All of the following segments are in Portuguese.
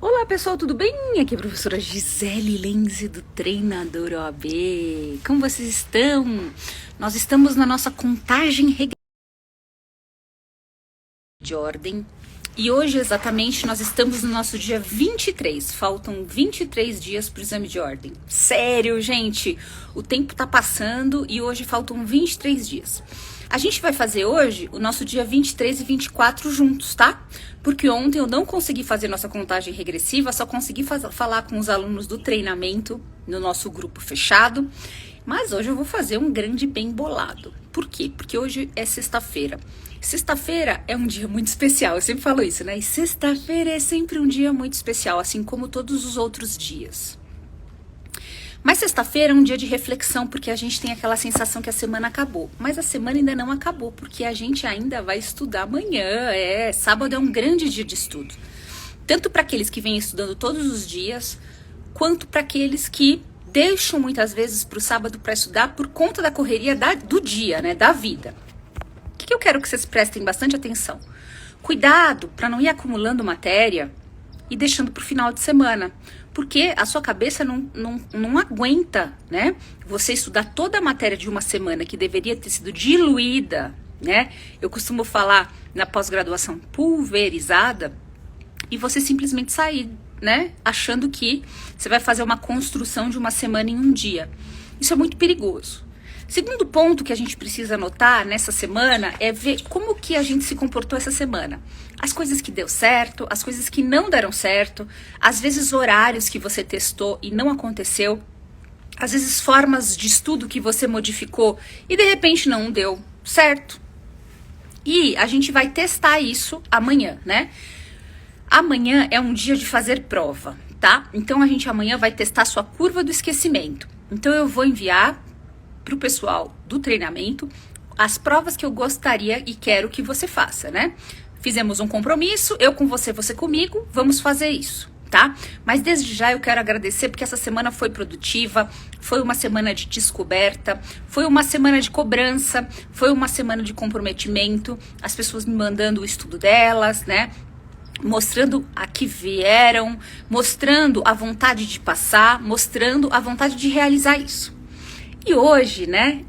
Olá pessoal, tudo bem? Aqui é a professora Gisele Lenze do Treinador OAB. Como vocês estão? Nós estamos na nossa contagem regressiva de ordem e hoje exatamente nós estamos no nosso dia 23. Faltam 23 dias para o exame de ordem. Sério, gente, o tempo tá passando e hoje faltam 23 dias. A gente vai fazer hoje o nosso dia 23 e 24 juntos, tá? Porque ontem eu não consegui fazer nossa contagem regressiva, só consegui falar com os alunos do treinamento no nosso grupo fechado. Mas hoje eu vou fazer um grande bem bolado. Por quê? Porque hoje é sexta-feira. Sexta-feira é um dia muito especial, eu sempre falo isso, né? E sexta-feira é sempre um dia muito especial, assim como todos os outros dias. Mas sexta-feira é um dia de reflexão, porque a gente tem aquela sensação que a semana acabou. Mas a semana ainda não acabou, porque a gente ainda vai estudar amanhã. Sábado é um grande dia de estudo. Tanto para aqueles que vêm estudando todos os dias, quanto para aqueles que deixam muitas vezes para o sábado para estudar por conta da correria do dia, né, da vida. O que eu quero que vocês prestem bastante atenção? Cuidado para não ir acumulando matéria e deixando para o final de semana, porque a sua cabeça não aguenta, né? Você estudar toda a matéria de uma semana que deveria ter sido diluída, né? Eu costumo falar na pós-graduação pulverizada, e você simplesmente sair, né? Achando que você vai fazer uma construção de uma semana em um dia. Isso é muito perigoso. Segundo ponto que a gente precisa anotar nessa semana é ver como que a gente se comportou essa semana. As coisas que deu certo, as coisas que não deram certo, às vezes horários que você testou e não aconteceu, às vezes formas de estudo que você modificou e de repente não deu certo. E a gente vai testar isso amanhã, né? Amanhã é um dia de fazer prova, tá? Então a gente amanhã vai testar a sua curva do esquecimento. Então eu vou enviar para o pessoal do treinamento as provas que eu gostaria e quero que você faça, né? Fizemos um compromisso, eu com você, você comigo, vamos fazer isso, tá? Mas desde já eu quero agradecer porque essa semana foi produtiva, foi uma semana de descoberta, foi uma semana de cobrança, foi uma semana de comprometimento, as pessoas me mandando o estudo delas, né? Mostrando a que vieram, mostrando a vontade de passar, mostrando a vontade de realizar isso. E hoje, né,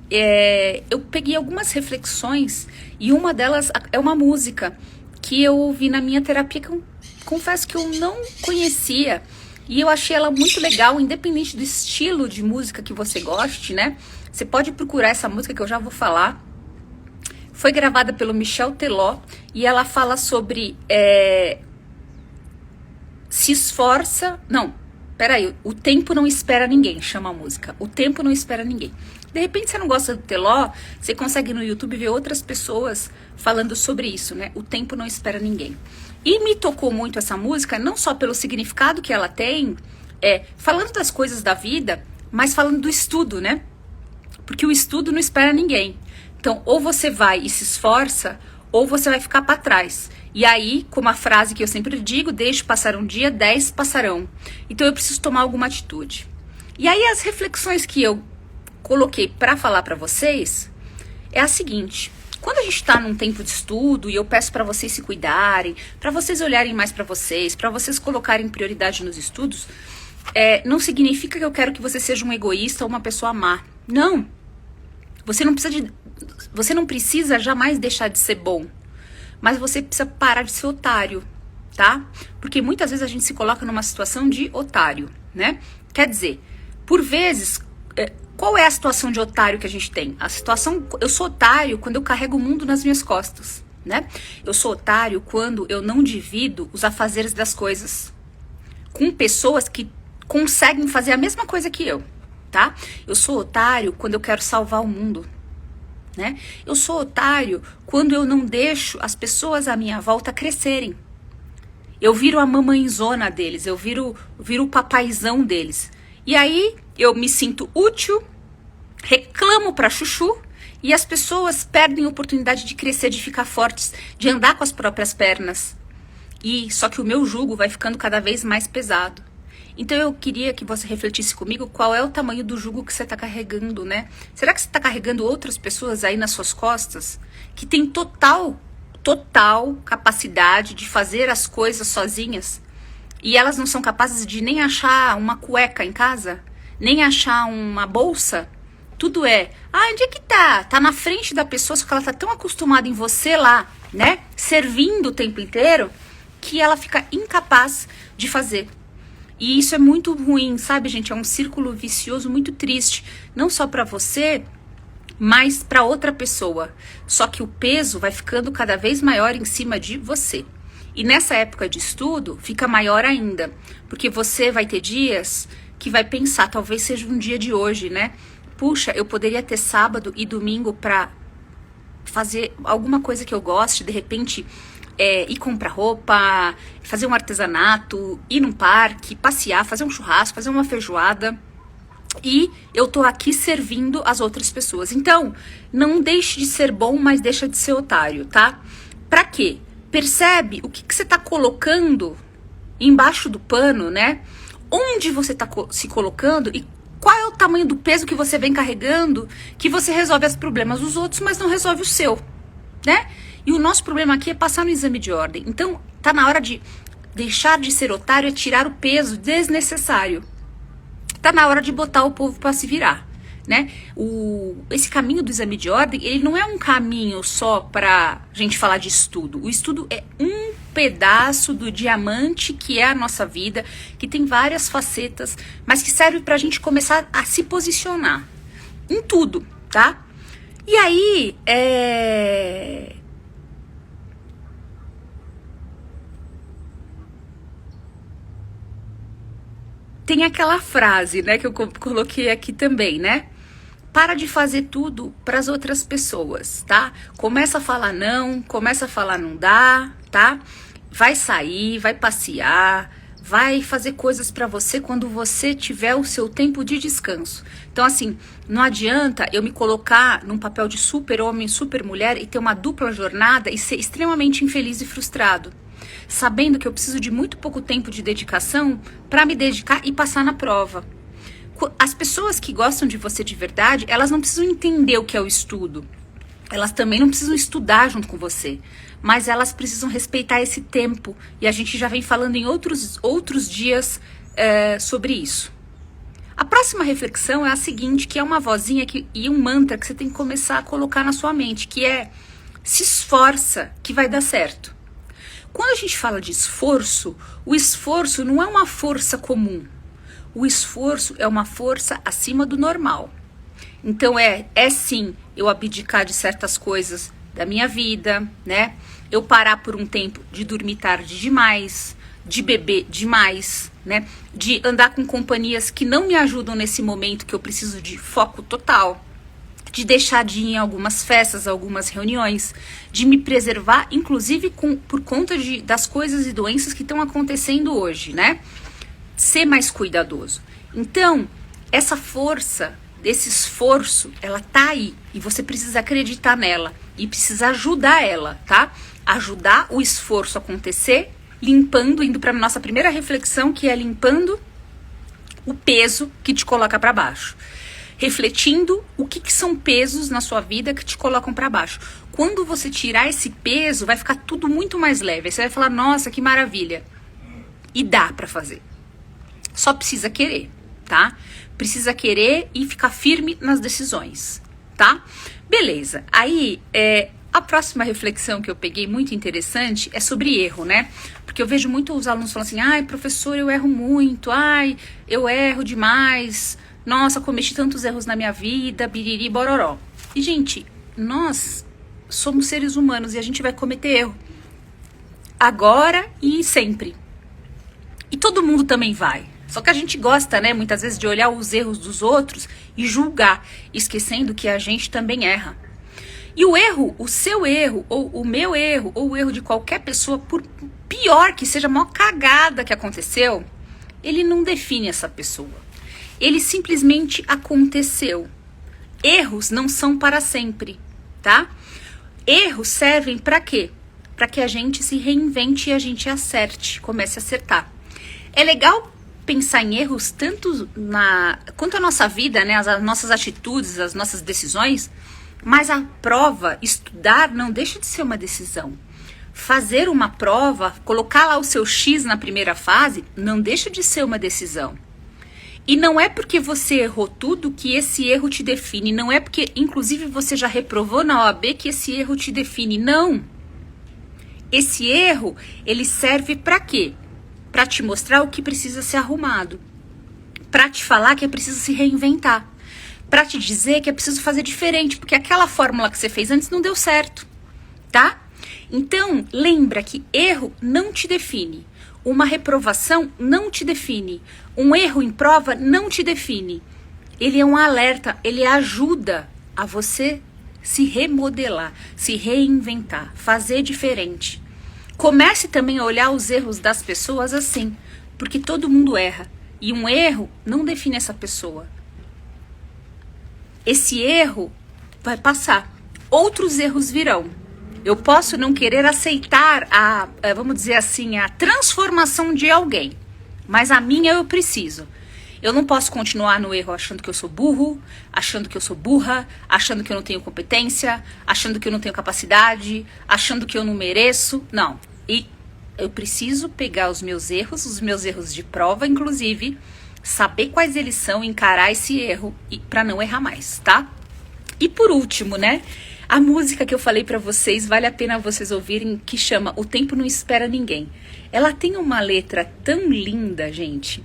eu peguei algumas reflexões e uma delas é uma música que eu ouvi na minha terapia que eu confesso que eu não conhecia e eu achei ela muito legal, independente do estilo de música que você goste, né? Você pode procurar essa música que eu já vou falar. Foi gravada pelo Michel Teló e ela fala sobre se esforça, não. Peraí, o tempo não espera ninguém, chama a música. O tempo não espera ninguém. De repente você não gosta do Teló, você consegue no YouTube ver outras pessoas falando sobre isso, né? O tempo não espera ninguém. E me tocou muito essa música, não só pelo significado que ela tem, falando das coisas da vida, mas falando do estudo, né? Porque o estudo não espera ninguém. Então, ou você vai e se esforça, ou você vai ficar para trás. E aí, como a frase que eu sempre digo, deixe passar um dia, 10 passarão. Então eu preciso tomar alguma atitude. E aí as reflexões que eu coloquei para falar para vocês é a seguinte: quando a gente está num tempo de estudo e eu peço para vocês se cuidarem, para vocês olharem mais para vocês colocarem prioridade nos estudos, não significa que eu quero que você seja um egoísta ou uma pessoa má. Não. Você não precisa jamais deixar de ser bom. Mas você precisa parar de ser otário, tá? Porque muitas vezes a gente se coloca numa situação de otário, né? Quer dizer, por vezes, qual é a situação de otário que a gente tem? A situação, eu sou otário quando eu carrego o mundo nas minhas costas, né? Eu sou otário quando eu não divido os afazeres das coisas com pessoas que conseguem fazer a mesma coisa que eu, tá? Eu sou otário quando eu quero salvar o mundo, né? Eu sou otário quando eu não deixo as pessoas à minha volta crescerem. Eu viro a mamãezona deles, eu viro o papaizão deles. E aí eu me sinto útil, reclamo pra chuchu e as pessoas perdem a oportunidade de crescer, de ficar fortes, de andar com as próprias pernas. E só que o meu jugo vai ficando cada vez mais pesado. Então eu queria que você refletisse comigo qual é o tamanho do jugo que você está carregando, né? Será que você está carregando outras pessoas aí nas suas costas que tem total capacidade de fazer as coisas sozinhas e elas não são capazes de nem achar uma cueca em casa, nem achar uma bolsa. Tudo é, onde é que tá? Tá na frente da pessoa, só que ela tá tão acostumada em você lá, né? Servindo o tempo inteiro, que ela fica incapaz de fazer. E isso é muito ruim, sabe, gente? É um círculo vicioso muito triste. Não só pra você, mas pra outra pessoa. Só que o peso vai ficando cada vez maior em cima de você. E nessa época de estudo, fica maior ainda. Porque você vai ter dias que vai pensar, talvez seja um dia de hoje, né? Puxa, eu poderia ter sábado e domingo pra fazer alguma coisa que eu goste, de repente ir comprar roupa, fazer um artesanato, ir num parque, passear, fazer um churrasco, fazer uma feijoada. E eu tô aqui servindo as outras pessoas. Então, não deixe de ser bom, mas deixa de ser otário, tá? Pra quê? Percebe o que você tá colocando embaixo do pano, né? Onde você tá se colocando e qual é o tamanho do peso que você vem carregando, que você resolve os problemas dos outros, mas não resolve o seu, né? E o nosso problema aqui é passar no exame de ordem. Então, tá na hora de deixar de ser otário e tirar o peso desnecessário. Tá na hora de botar o povo para se virar, né? Esse caminho do exame de ordem, ele não é um caminho só pra gente falar de estudo. O estudo é um pedaço do diamante que é a nossa vida, que tem várias facetas, mas que serve pra gente começar a se posicionar em tudo, tá? E aí, tem aquela frase, né, que eu coloquei aqui também, né? Para de fazer tudo para as outras pessoas, tá? Começa a falar não, começa a falar não dá, tá? Vai sair, vai passear, vai fazer coisas para você quando você tiver o seu tempo de descanso. Então, assim, não adianta eu me colocar num papel de super homem, super mulher e ter uma dupla jornada e ser extremamente infeliz e frustrado, sabendo que eu preciso de muito pouco tempo de dedicação para me dedicar e passar na prova. As pessoas que gostam de você de verdade, elas não precisam entender o que é o estudo. Elas também não precisam estudar junto com você. Mas elas precisam respeitar esse tempo. E a gente já vem falando em outros dias sobre isso. A próxima reflexão é a seguinte, que é uma vozinha e um mantra que você tem que começar a colocar na sua mente, que é: se esforça que vai dar certo. Quando a gente fala de esforço, o esforço não é uma força comum. O esforço é uma força acima do normal. Então é sim eu abdicar de certas coisas da minha vida, né? Eu parar por um tempo de dormir tarde demais, de beber demais, né? De andar com companhias que não me ajudam nesse momento que eu preciso de foco total. De deixar de ir em algumas festas, algumas reuniões, de me preservar, inclusive por conta das coisas e doenças que estão acontecendo hoje, né? Ser mais cuidadoso. Então, essa força, desse esforço, ela tá aí e você precisa acreditar nela e precisa ajudar ela, tá? Ajudar o esforço a acontecer, limpando, indo para nossa primeira reflexão, que é limpando o peso que te coloca para baixo. Refletindo o que são pesos na sua vida que te colocam para baixo. Quando você tirar esse peso, vai ficar tudo muito mais leve. Aí você vai falar: nossa, que maravilha. E dá para fazer. Só precisa querer, tá? Precisa querer e ficar firme nas decisões, tá? Beleza. Aí, a próxima reflexão que eu peguei muito interessante é sobre erro, né? Porque eu vejo muito os alunos falando assim: ai, professor, eu erro muito, ai, eu erro demais, nossa, cometi tantos erros na minha vida, biriri, bororó. E, gente, nós somos seres humanos e a gente vai cometer erro agora e sempre. E todo mundo também vai. Só que a gente gosta, né, muitas vezes de olhar os erros dos outros e julgar, esquecendo que a gente também erra. E o erro, o seu erro, ou o meu erro, ou o erro de qualquer pessoa, por pior que seja a maior cagada que aconteceu, ele não define essa pessoa. Ele simplesmente aconteceu. Erros não são para sempre, tá? Erros servem para quê? Para que a gente se reinvente e a gente acerte, comece a acertar. É legal pensar em erros tanto quanto a nossa vida, né, as nossas atitudes, as nossas decisões, mas a prova, estudar, não deixa de ser uma decisão. fazer uma prova, colocar lá o seu X na primeira fase, não deixa de ser uma decisão. E não é porque você errou tudo que esse erro te define. Não é porque, inclusive, você já reprovou na OAB que esse erro te define. Não. Esse erro, ele serve para quê? Para te mostrar o que precisa ser arrumado. Para te falar que é preciso se reinventar. Para te dizer que é preciso fazer diferente, porque aquela fórmula que você fez antes não deu certo. Tá? Então, lembra que erro não te define. Uma reprovação não te define. Um erro em prova não te define. Ele é um alerta, ele ajuda a você se remodelar, se reinventar, fazer diferente. Comece também a olhar os erros das pessoas assim, porque todo mundo erra. E um erro não define essa pessoa. Esse erro vai passar. Outros erros virão. Eu posso não querer aceitar vamos dizer assim, a transformação de alguém. Mas a minha eu preciso. Eu não posso continuar no erro achando que eu sou burro, achando que eu sou burra, achando que eu não tenho competência, achando que eu não tenho capacidade, achando que eu não mereço. Não. E eu preciso pegar os meus erros de prova, inclusive, saber quais eles são, encarar esse erro para não errar mais, tá? E por último, né? A música que eu falei pra vocês, vale a pena vocês ouvirem, que chama O Tempo Não Espera Ninguém. Ela tem uma letra tão linda, gente.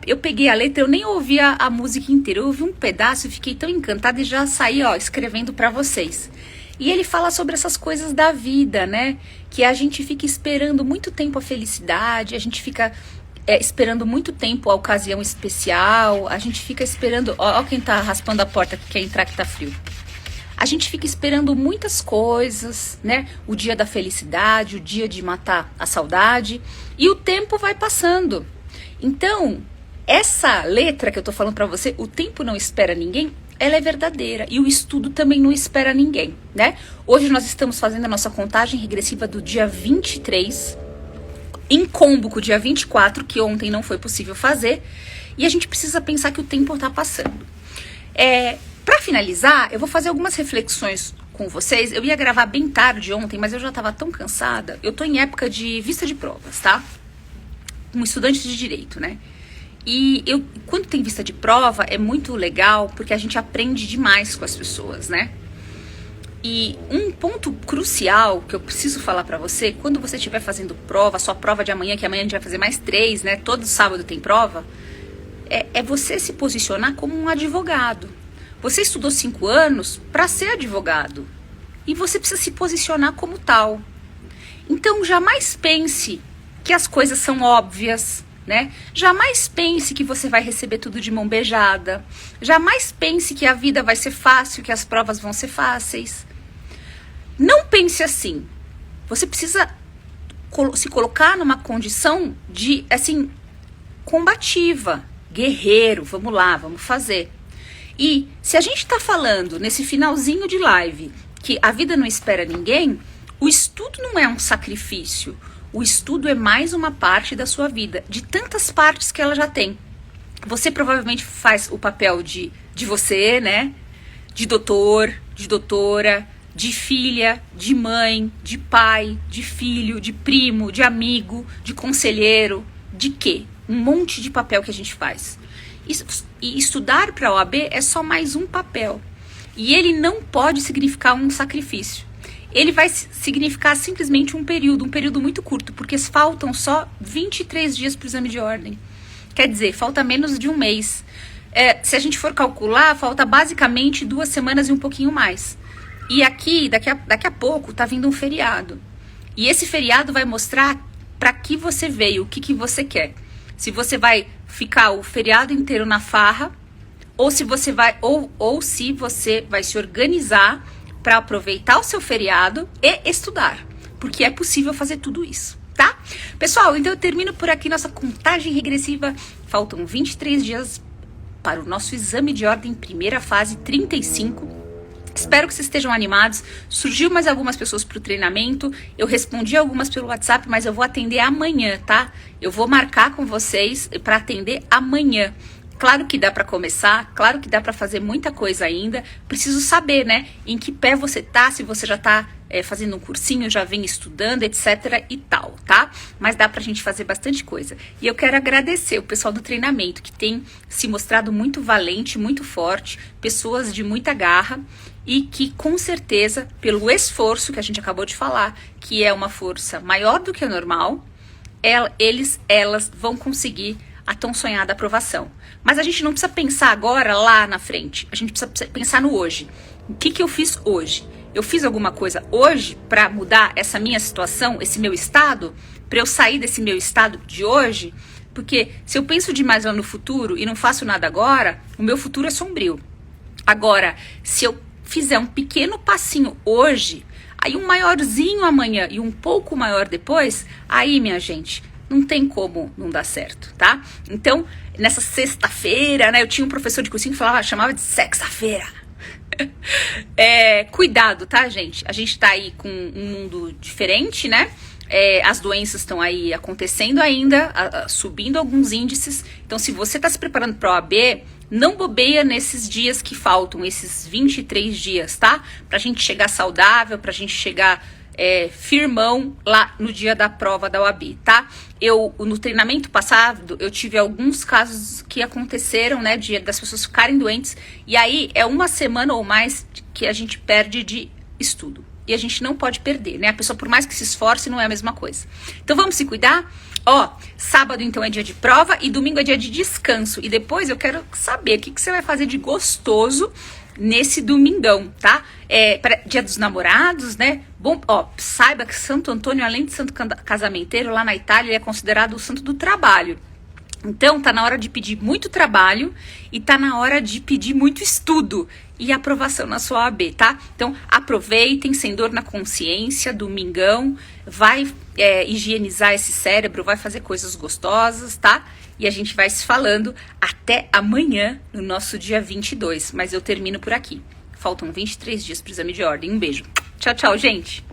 Eu peguei a letra, eu nem ouvi a música inteira. Eu ouvi um pedaço e fiquei tão encantada e já saí, escrevendo pra vocês. E ele fala sobre essas coisas da vida, né? Que a gente fica esperando muito tempo a felicidade, a gente fica esperando muito tempo a ocasião especial, a gente fica esperando... Ó quem tá raspando a porta que quer entrar que tá frio. A gente fica esperando muitas coisas, né? O dia da felicidade, o dia de matar a saudade. E o tempo vai passando. Então, essa letra que eu tô falando pra você, O Tempo Não Espera Ninguém, ela é verdadeira. E o estudo também não espera ninguém, né? Hoje nós estamos fazendo a nossa contagem regressiva do dia 23, em combo com o dia 24, que ontem não foi possível fazer. E a gente precisa pensar que o tempo tá passando. Para finalizar, eu vou fazer algumas reflexões com vocês. Eu ia gravar bem tarde ontem, mas eu já estava tão cansada. Eu tô em época de vista de provas, tá? Um estudante de direito, né? E quando tem vista de prova, é muito legal, porque a gente aprende demais com as pessoas, né? E um ponto crucial que eu preciso falar pra você, quando você estiver fazendo prova, sua prova de amanhã, que amanhã a gente vai fazer mais 3, né? Todo sábado tem prova, é você se posicionar como um advogado. Você estudou 5 anos para ser advogado e você precisa se posicionar como tal. Então, jamais pense que as coisas são óbvias, né? Jamais pense que você vai receber tudo de mão beijada. Jamais pense que a vida vai ser fácil, que as provas vão ser fáceis. Não pense assim. Você precisa se colocar numa condição de, assim, combativa, guerreiro. Vamos lá, vamos fazer. E se a gente tá falando nesse finalzinho de live que a vida não espera ninguém, o estudo não é um sacrifício. O estudo é mais uma parte da sua vida, de tantas partes que ela já tem. Você provavelmente faz o papel de você, né? De doutor, de doutora, de filha, de mãe, de pai, de filho, de primo, de amigo, de conselheiro, de quê? Um monte de papel que a gente faz. E estudar para a OAB é só mais um papel. E ele não pode significar um sacrifício. Ele vai significar simplesmente um período muito curto, porque faltam só 23 dias para o exame de ordem. Quer dizer, falta menos de um mês. Se a gente for calcular, falta basicamente 2 semanas e um pouquinho mais. E aqui, daqui a pouco, tá vindo um feriado. E esse feriado vai mostrar para que você veio, o que você quer. Se você vai ficar o feriado inteiro na farra, ou se você vai se organizar para aproveitar o seu feriado e estudar, porque é possível fazer tudo isso, tá? Pessoal, então eu termino por aqui nossa contagem regressiva. Faltam 23 dias para o nosso exame de ordem, primeira fase, 35. Espero que vocês estejam animados. Surgiu mais algumas pessoas para o treinamento. Eu respondi algumas pelo WhatsApp, mas eu vou atender amanhã, tá? Eu vou marcar com vocês para atender amanhã. Claro que dá para começar, claro que dá para fazer muita coisa ainda. Preciso saber, né, em que pé você tá, se você já tá fazendo um cursinho, já vem estudando, etc e tal, tá? Mas dá pra gente fazer bastante coisa. E eu quero agradecer o pessoal do treinamento, que tem se mostrado muito valente, muito forte, pessoas de muita garra, e que com certeza, pelo esforço que a gente acabou de falar, que é uma força maior do que o normal, elas vão conseguir a tão sonhada aprovação. Mas a gente não precisa pensar agora lá na frente, a gente precisa pensar no hoje. O que eu fiz hoje? Eu fiz alguma coisa hoje para mudar essa minha situação, esse meu estado, para eu sair desse meu estado de hoje? Porque se eu penso demais lá no futuro e não faço nada agora, o meu futuro é sombrio. Agora, se eu fizer um pequeno passinho hoje, aí um maiorzinho amanhã e um pouco maior depois, aí, minha gente, não tem como não dar certo, tá? Então, nessa sexta-feira, né, eu tinha um professor de cursinho que chamava de sexta-feira. Cuidado, tá, gente? A gente tá aí com um mundo diferente, né? As doenças estão aí acontecendo ainda, subindo alguns índices. Então, se você tá se preparando para a OAB, não bobeia nesses dias que faltam, esses 23 dias, tá? Pra gente chegar saudável, pra gente chegar firmão lá no dia da prova da OAB, tá? No treinamento passado, eu tive alguns casos que aconteceram, né, das pessoas ficarem doentes, e aí é uma semana ou mais que a gente perde de estudo. E a gente não pode perder, né? A pessoa, por mais que se esforce, não é a mesma coisa. Então vamos se cuidar? Sábado então é dia de prova e domingo é dia de descanso. E depois eu quero saber o que você vai fazer de gostoso nesse domingão, tá? Dia dos namorados, né? Bom, saiba que Santo Antônio, além de santo casamenteiro, lá na Itália, ele é considerado o santo do trabalho. Então, tá na hora de pedir muito trabalho e tá na hora de pedir muito estudo e aprovação na sua OAB, tá? Então, aproveitem, sem dor na consciência, domingão, vai higienizar esse cérebro, vai fazer coisas gostosas, tá? E a gente vai se falando até amanhã, no nosso dia 22, mas eu termino por aqui. Faltam 23 dias pro exame de ordem. Um beijo. Tchau, tchau, gente!